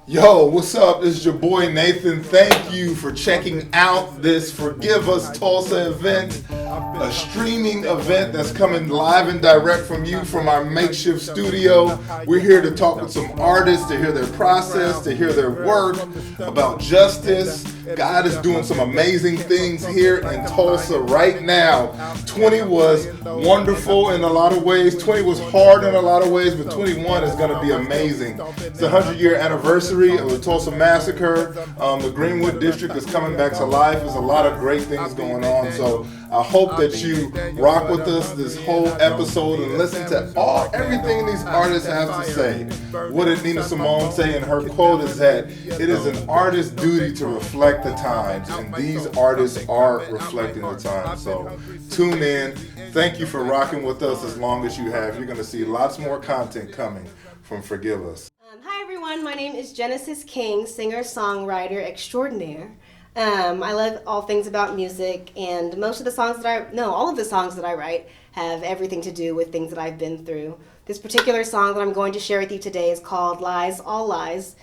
Yo, what's up? This is your boy Nathan. Thank you for checking out this Forgive Us Tulsa event, a streaming event that's coming live and direct from you from our makeshift studio. We're here to talk with some artists, to hear their process, to hear their work about justice. God is doing some amazing things here in Tulsa right now. 20 was wonderful in a lot of ways. 20 was hard in a lot of ways, but 21 is going to be amazing. It's the 100-year anniversary of the Tulsa Massacre. The Greenwood District is coming back to life. There's a lot of great things going on. So I hope that you rock with us this whole episode and listen to everything these artists have to say. What did Nina Simone say in her quote is that it is an artist's duty to reflect the times, and these artists are reflecting the times. So tune in. Thank you for rocking with us as long as you have. You're going to see lots more content coming from Forgive Us. Hi everyone, my name is Genesis King, singer-songwriter extraordinaire. I love all things about music, and all of the songs that I write have everything to do with things that I've been through. This particular song that I'm going to share with you today is called Lies, All Lies.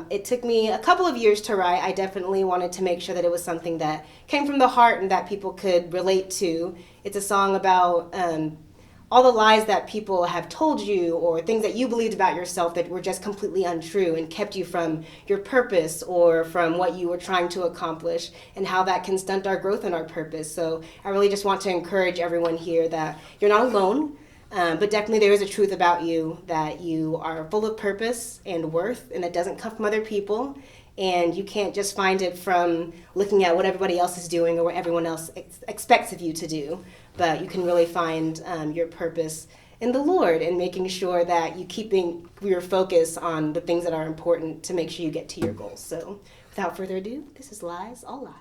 It took me a couple of years to write. I definitely wanted to make sure that it was something that came from the heart and that people could relate to. It's a song about all the lies that people have told you or things that you believed about yourself that were just completely untrue and kept you from your purpose or from what you were trying to accomplish, and how that can stunt our growth and our purpose. So I really just want to encourage everyone here that you're not alone, but definitely there is a truth about you, that you are full of purpose and worth, and it doesn't come from other people. And you can't just find it from looking at what everybody else is doing or what everyone else expects of you to do. But you can really find your purpose in the Lord, and making sure that you keeping your focus on the things that are important to make sure you get to your goals. So without further ado, this is Lies, All Lies.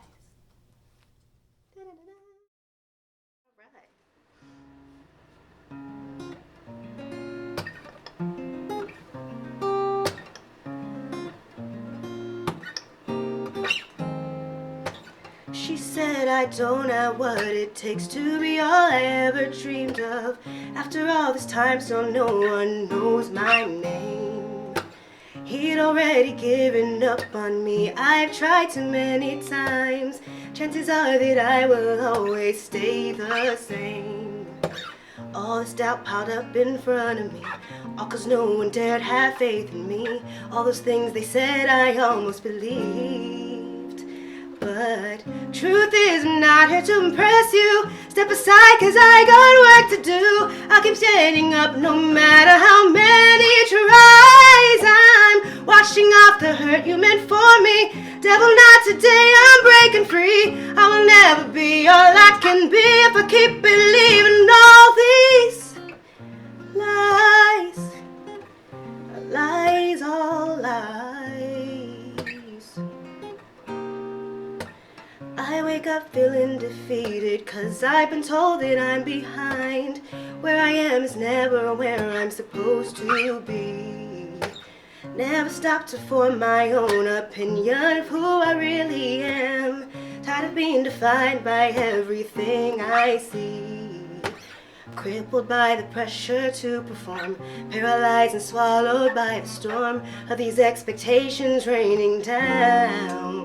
She said I don't have what it takes to be all I ever dreamed of. After all this time, so no one knows my name. He'd already given up on me. I've tried too many times. Chances are that I will always stay the same. All this doubt piled up in front of me, all 'cause no one dared have faith in me. All those things they said I almost believed. But truth is, I'm not here to impress you. Step aside 'cause I got work to do. I'll keep standing up no matter how many tries. I'm washing off the hurt you meant for me. Devil, not today, I'm breaking free. I will never be all I can be if I keep believing all these lies. Lies, all lies. I wake up feeling defeated 'cause I've been told that I'm behind. Where I am is never where I'm supposed to be. Never stop to form my own opinion of who I really am. Tired of being defined by everything I see. Crippled by the pressure to perform, paralyzed and swallowed by the storm of these expectations raining down.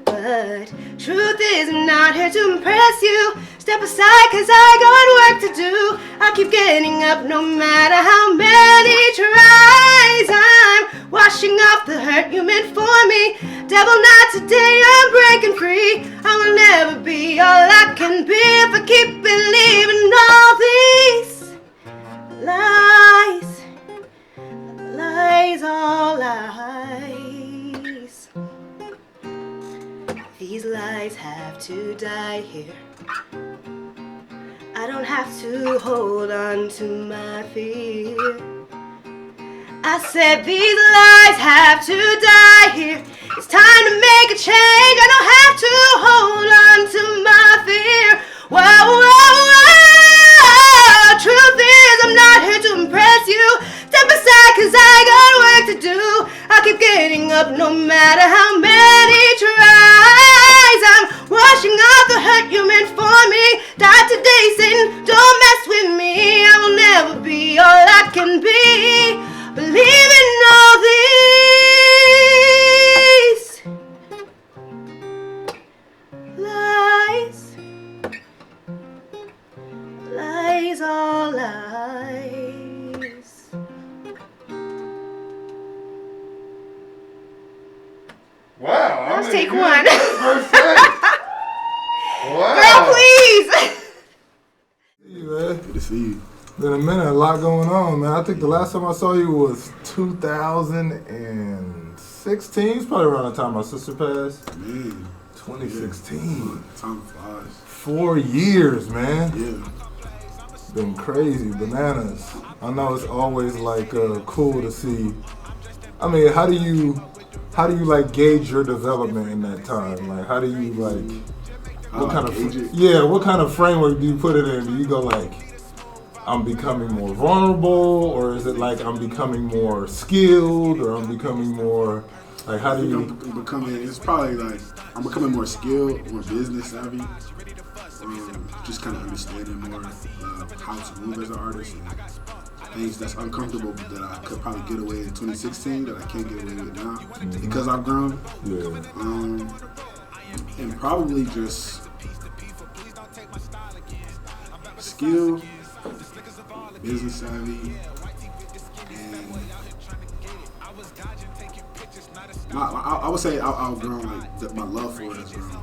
But truth is, I'm not here to impress you. Step aside 'cause I got work to do. I keep getting up no matter how many tries. I'm washing off the hurt you meant for me. Devil, not today, I'm breaking free. I will never be all I can be if I keep believing all these lies. Lies, all lies. These lies have to die here. I don't have to hold on to my fear. I said these lies have to die here. It's time to make a change. I don't have to hold on to my fear. Whoa, whoa, whoa. Truth is, I'm not here to impress you. Step aside 'cause I got work to do. I keep getting up no matter how many tries. I'm washing off the hurt you meant for me. Die today, Satan, don't mess with me. I will never be all I can be. Believe in all these Let's take one. First take. Wow. Girl, please. Hey, man. Good to see you. Been a minute, a lot going on, man. I think the last time I saw you was 2016. It's probably around the time my sister passed. Man. 2016. Yeah. Time flies. 4 years, man. Yeah. Been crazy, bananas. I know it's always like cool to see. I mean, how do you like gauge your development in that time? Like, how do you like? What kind of what kind of framework do you put it in? Do you go like, I'm becoming more vulnerable, or is it like I'm becoming more skilled, or I'm becoming more like how do you? It's probably like I'm becoming more skilled, more business savvy. Just kind of understanding more how to move as an artist and things that's uncomfortable that I could probably get away in 2016 that I can't get away with now because I've grown. Yeah. And probably just skill, business savvy, and I would say I've grown, like my love for it has grown.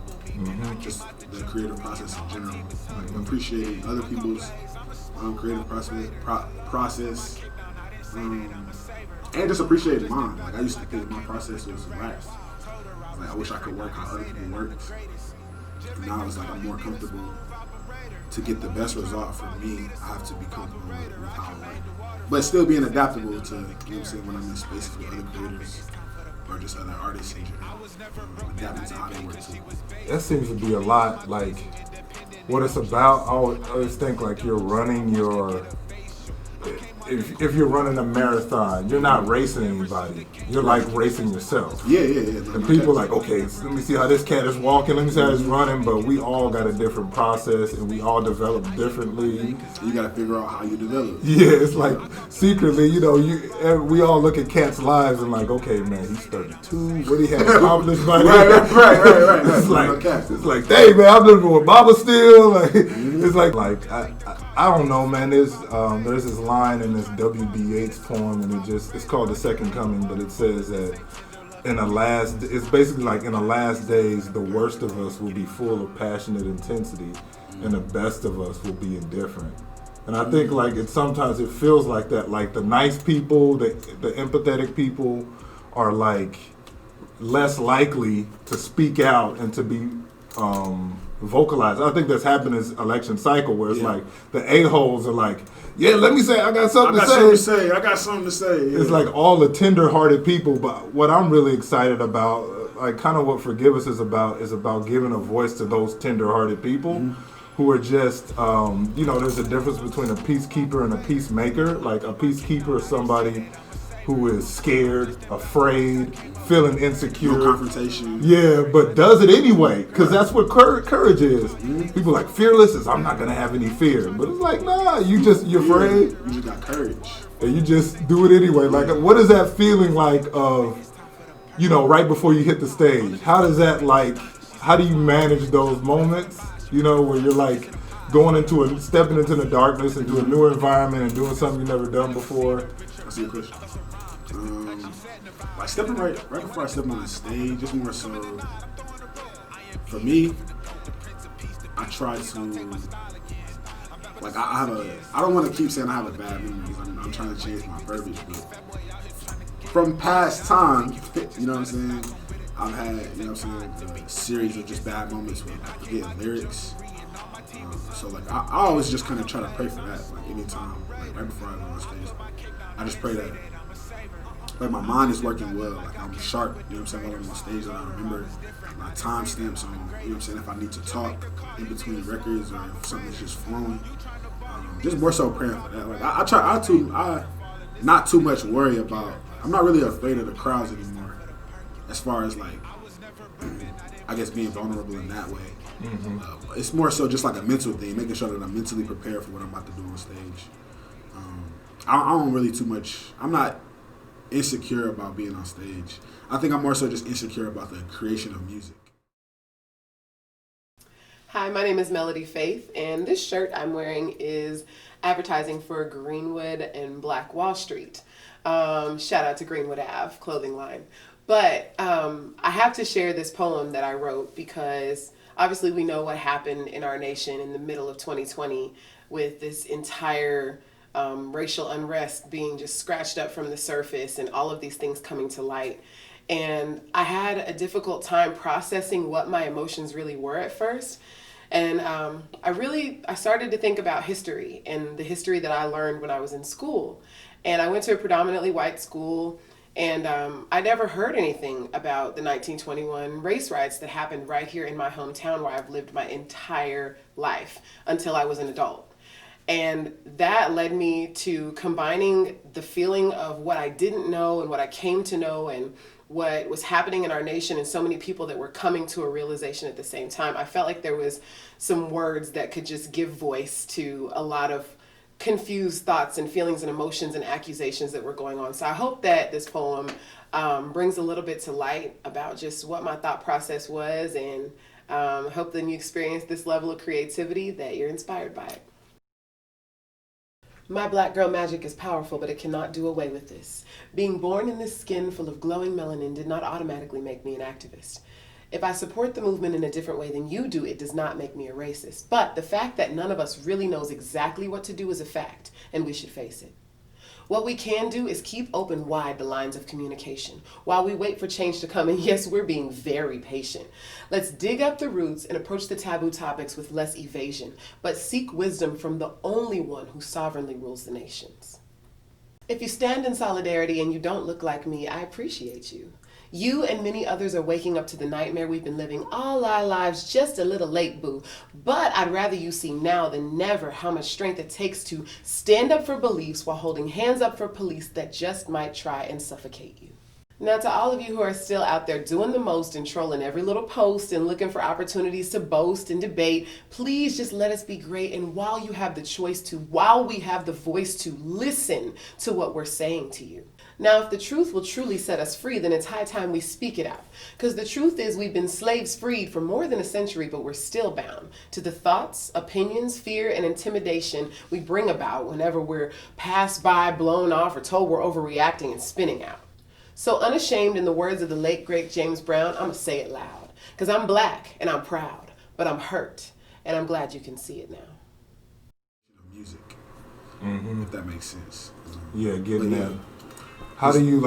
Just the creative process in general, like appreciating other people's creative process, and just appreciating mine. Like I used to think my process was relaxed. Like I wish I could work how other people worked. And now it's like I'm more comfortable. To get the best result for me, I have to be comfortable with how I work. But still being adaptable to, you know what I'm saying, when I'm in space with other creators or just other artists in general. Adapting to how they work too. That seems to be a lot like what it's about. I always think like you're running your. If you're running a marathon, you're not racing anybody. You're like racing yourself. Yeah. And people like, okay, so let me see how this cat is walking, let me see how it's running, but we all got a different process and we all develop differently. You got to figure out how you develop. Yeah, it's like secretly, we all look at cats' lives and like, okay, man, he's 32. What he had accomplished by now? Right. It's like, dang, man, I'm living with Mama still. Like, it's like I don't know, man. There's this line in this W.B. Yeats poem, and it's called The Second Coming, but it says that it's basically like in the last days, the worst of us will be full of passionate intensity, and the best of us will be indifferent. And I think like sometimes it feels like that. Like the nice people, the empathetic people, are like less likely to speak out and to be vocalized. I think that's happened in this election cycle where it's like the a-holes are like, yeah, let me say I got something to say. I got something to say. Yeah. It's like all the tender-hearted people, but what I'm really excited about, like kind of what Forgive Us is about giving a voice to those tender-hearted people who are just, there's a difference between a peacekeeper and a peacemaker. Like a peacekeeper is somebody who is scared, afraid, feeling insecure. No confrontation. Yeah, but does it anyway, because that's what courage is. People like fearless is I'm not gonna have any fear, but it's like nah, you're afraid. You just got courage, and you just do it anyway. Like, what is that feeling like of, right before you hit the stage? How do you manage those moments? Where you're like stepping into the darkness into a new environment and doing something you've never done before. That's a good question. Like stepping right before I step on the stage, just more so for me, I try to like I don't want to keep saying I have a bad memory because I'm trying to change my verbiage, but from past time, you know what I'm saying, I've had, a series of just bad moments where I forget lyrics. So like I always just kind of try to pray for that. Like anytime, like right before I go on stage, I just pray that like my mind is working well. Like I'm sharp. While I'm on stage, and I remember my time stamps on. If I need to talk in between records or if something's just flowing. Just more so praying for that. Like I not too much worry about. I'm not really afraid of the crowds anymore. As far as like, I guess being vulnerable in that way. It's more so just like a mental thing, making sure that I'm mentally prepared for what I'm about to do on stage. I don't really too much. I'm not insecure about being on stage. I think I'm more so just insecure about the creation of music. Hi, my name is Melody Faith, and this shirt I'm wearing is advertising for Greenwood and Black Wall Street. Shout out to Greenwood Ave clothing line. But I have to share this poem that I wrote because obviously we know what happened in our nation in the middle of 2020 with this entire racial unrest being just scratched up from the surface and all of these things coming to light. And I had a difficult time processing what my emotions really were at first. And I started to think about history and the history that I learned when I was in school. And I went to a predominantly white school, and I never heard anything about the 1921 race riots that happened right here in my hometown where I've lived my entire life until I was an adult. And that led me to combining the feeling of what I didn't know and what I came to know and what was happening in our nation and so many people that were coming to a realization at the same time. I felt like there was some words that could just give voice to a lot of confused thoughts and feelings and emotions and accusations that were going on. So I hope that this poem brings a little bit to light about just what my thought process was, and hope that you experience this level of creativity, that you're inspired by it. My black girl magic is powerful, but it cannot do away with this. Being born in this skin full of glowing melanin did not automatically make me an activist. If I support the movement in a different way than you do, it does not make me a racist. But the fact that none of us really knows exactly what to do is a fact, and we should face it. What we can do is keep open wide the lines of communication while we wait for change to come. And yes, we're being very patient. Let's dig up the roots and approach the taboo topics with less evasion, but seek wisdom from the only one who sovereignly rules the nations. If you stand in solidarity and you don't look like me, I appreciate you. You and many others are waking up to the nightmare we've been living all our lives, just a little late, boo. But I'd rather you see now than never how much strength it takes to stand up for beliefs while holding hands up for police that just might try and suffocate you. Now, to all of you who are still out there doing the most and trolling every little post and looking for opportunities to boast and debate, please just let us be great. And while you have the choice to, while we have the voice to, listen to what we're saying to you. Now, if the truth will truly set us free, then it's high time we speak it out. Because the truth is we've been slaves freed for more than a century, but we're still bound to the thoughts, opinions, fear, and intimidation we bring about whenever we're passed by, blown off, or told we're overreacting and spinning out. So unashamed, in the words of the late, great James Brown, I'm going to say it loud. Because I'm black and I'm proud, but I'm hurt, and I'm glad you can see it now. Music, if that makes sense. Yeah, getting that. How do you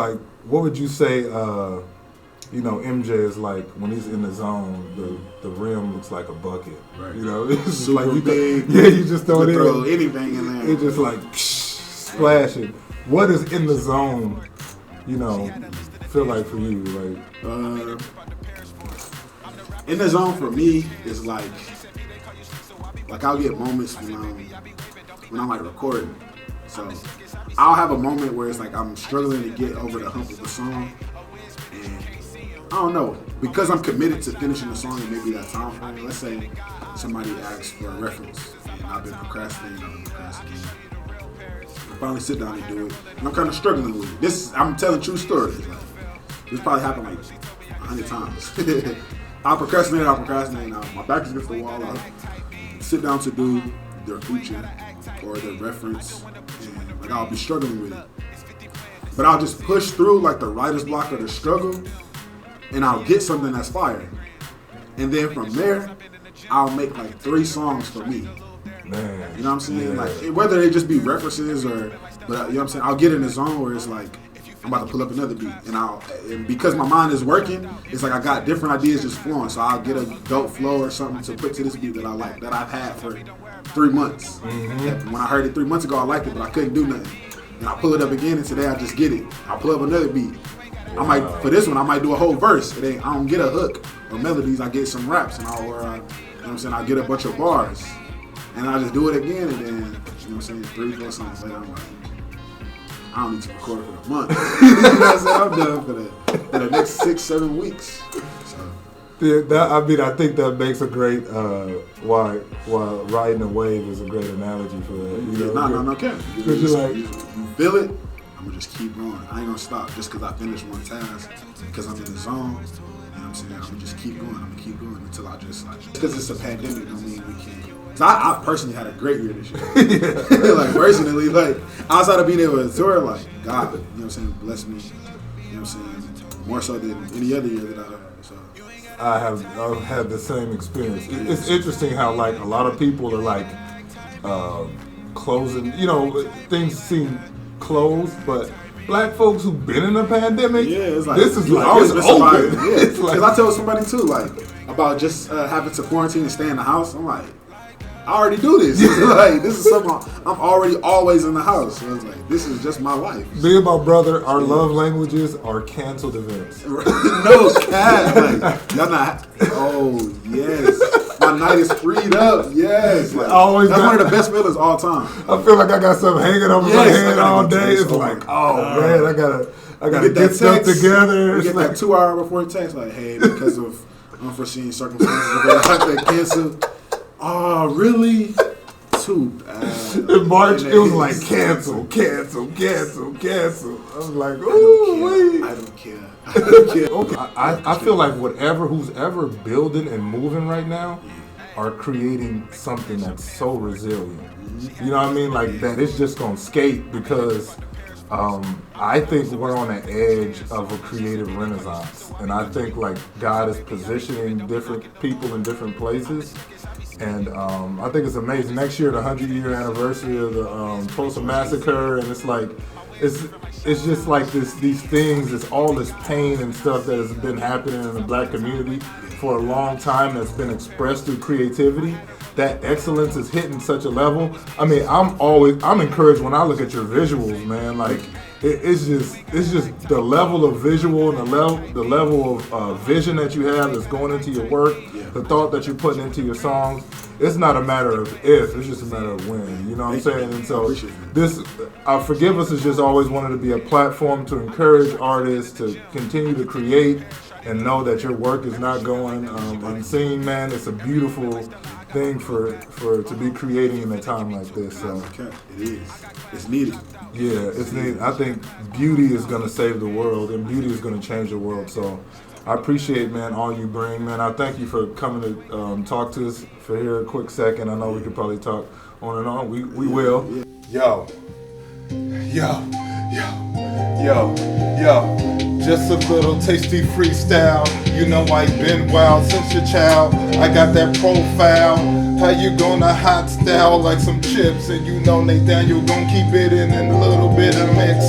what would you say, MJ is like when he's in the zone, the rim looks like a bucket. Right. It's super like big. you just throw it in. Throw anything in there. It's just like splashing. What is in the zone, feel like for you? In the zone for me is like I'll get moments when I'm like recording. So I'll have a moment where it's like I'm struggling to get over the hump of the song, and I don't know, because I'm committed to finishing the song and maybe that time frame. Let's say somebody asks for a reference and I've been procrastinating. I finally sit down and do it, and I'm kind of struggling with it. I'm telling true stories. This probably happened like 100 times. I'll procrastinate. Now my back is against the wall. I'll sit down to do their feature or their reference, and I'll be struggling with it. But I'll just push through the writer's block or the struggle, and I'll get something that's fire. And then from there, I'll make 3 songs for me. Man. You know what I'm saying? Yeah. Whether they just be references or, but you know what I'm saying? I'll get in a zone where it's I'm about to pull up another beat, and because my mind is working, it's I got different ideas just flowing. So I'll get a dope flow or something to put to this beat that I like, that I've had for 3 months. Mm-hmm. When I heard it 3 months ago, I liked it, but I couldn't do nothing. And I pull it up again, and today I just get it. I'll pull up another beat. For this one, I might do a whole verse. I don't get a hook or melodies. I get some raps, and I'll get a bunch of bars, and I just do it again, and then 3-4 songs later, I'm like, I don't need to record for a month. I'm done for the next 6-7 weeks. So. Yeah, I think that makes a great why riding a wave is a great analogy for that. No, Kevin. You feel it. I'm gonna just keep going. I ain't gonna stop just because I finished one task, because I'm in the zone. You know what I'm saying? I'm gonna just keep going. I'm gonna keep going until I just because it's a pandemic don't mean we can't So I personally had a great year this year. Like personally, like outside of being able to tour, like God, you know what I'm saying, blessed me. You know what I'm saying, more so than any other year that I've had. So I've had the same experience. It's interesting how like a lot of people are like closing. You know, things seem closed, but black folks who've been in a pandemic, yeah, it's like this is you like always it's been somebody. open. Yeah, It's like, because I tell somebody too, like about just having to quarantine and stay in the house. I'm like, I already do this. Like this is something I'm already always in the house. So it's like this is just my life. me and my brother, our love languages are canceled events. No cap. Like, y'all not. Oh yes, my night is freed up. Yes, like, Always that's got- one of the best feelings all time. I feel like I got something hanging over my Yes, I head gotta all go day. text. It's Oh like, my oh man, I gotta You get stuff text, together. You It's get like, that 2 hour before text, like, hey, because of unforeseen circumstances, we're gonna have to cancel. Oh, really? Too bad. in March, And it was then- like cancel. I was like, I ooh, don't wait. care. I don't care. I don't care. Okay, I feel like who's ever building and moving right now are creating something that's so resilient. You know what I mean? Like that it's just gonna skate because I think we're on the edge of a creative renaissance. And I think like God is positioning different people in different places. And I think it's amazing. Next year, the 100-year anniversary of the Tulsa Massacre, and it's like, it's just like these things, it's all this pain and stuff that has been happening in the black community for a long time that's been expressed through creativity. That excellence is hitting such a level. I mean, I'm encouraged when I look at your visuals, man. Like, it's just the level of visual and the level of vision that you have that's going into your work, the thought that you're putting into your songs. It's not a matter of if, it's just a matter of when. You know what I'm saying? And so this, Forgive Us is just always wanted to be a platform to encourage artists to continue to create and know that your work is not going unseen, man. It's a beautiful thing to be creating in a time like this. So Okay, it is. It's needed. yeah, it's neat. I think beauty is gonna save the world, and beauty is gonna change the world. So I appreciate, man, all you bring, man. I thank you for coming to talk to us for here a quick second. I know we could probably talk on and on. We will. Yo. Just a little tasty freestyle. You know I been wild since your child. I got that profile. How you gonna hot style like some chips? And you know Nathaniel gon' keep it in a little bit of mix.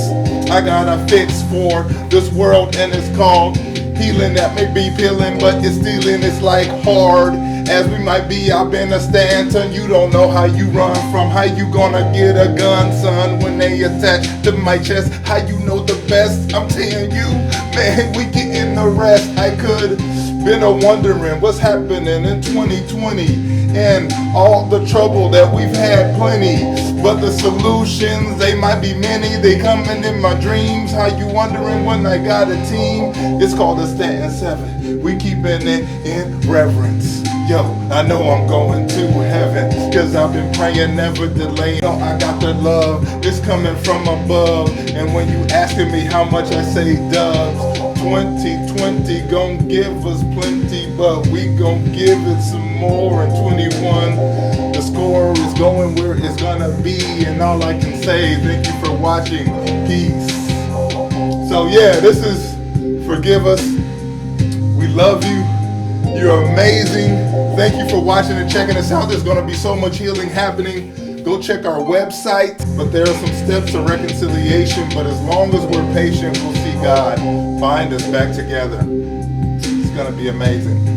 I got a fix for this world and it's called healing. That may be peeling, but it's stealing. It's like hard as we might be up in a stanton. You don't know how you run from. How you gonna get a gun, son, when they attach to my chest? How you know the best? I'm telling you, man, we getting the rest. I could been a wondering what's happening in 2020 and all the trouble that we've had plenty, but the solutions, they might be many. They coming in my dreams. How you wondering when I got a team? It's called the Stanton 7. We keeping it in reverence. Yo, I know I'm going to heaven, cause I've been praying, never delaying. No, I got the love, it's coming from above. And when you asking me how much, I say dubs. 2020 gon' give us plenty, but we gon' give it some more in 21. The score is going where it's gonna be, and all I can say, thank you for watching. Peace. So yeah, this is Forgive Us. We love you. You're amazing. Thank you for watching and checking us out. There's going to be so much healing happening. Go check our website. But there are some steps to reconciliation. But as long as we're patient, we'll see God find us back together. It's going to be amazing.